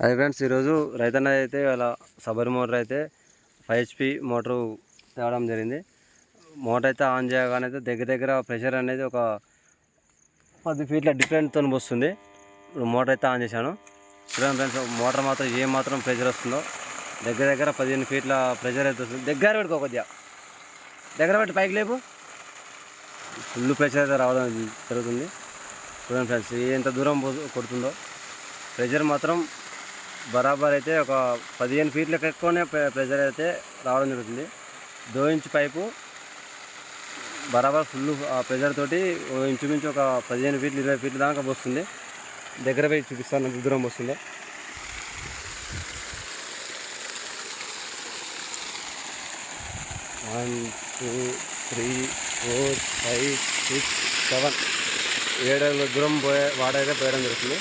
అది ఫ్రెండ్స్ ఈరోజు రైతన్న అయితే అలా సబరి మోటార్ అయితే 5 HP మోటారు తేవడం జరిగింది. మోటార్ అయితే ఆన్ చేయగానే అయితే దగ్గర ప్రెషర్ అనేది ఒక 10 ఫీట్ల డిఫరెంట్తో వస్తుంది. ఇప్పుడు మోటార్ అయితే ఆన్ చేశాను. చూడండి ఫ్రెండ్స్, మోటార్ మాత్రం ఏమాత్రం ప్రెషర్ వస్తుందో దగ్గర 15 ఫీట్ల ప్రెషర్ అయితే వస్తుంది. దగ్గర పెట్టుకో, కొద్దిగా దగ్గర పెట్టి పైకి లేపు. ఫుల్ ప్రెషర్ అయితే రావడం జరుగుతుంది. చూడండి ఫ్రెండ్స్, ఎంత దూరం కొడుతుందో ప్రెషర్ మాత్రం బరాబర్ అయితే ఒక 15 ఫీట్లకు ఎక్కువనే ప్రెషర్ అయితే రావడం జరుగుతుంది. 2 ఇంచ్ పైపు బరాబర్ ఫుల్ ప్రెషర్ తోటి ఇంచుమించు ఒక 15 ఫీట్లు 20 ఫీట్ల దాకా వస్తుంది. దగ్గర పోయి చూపిస్తాను ఎంత దూరం వస్తుందో. వన్ 2 3 4 5 6 7 7 దూరం వాడైతే పోయడం జరుగుతుంది.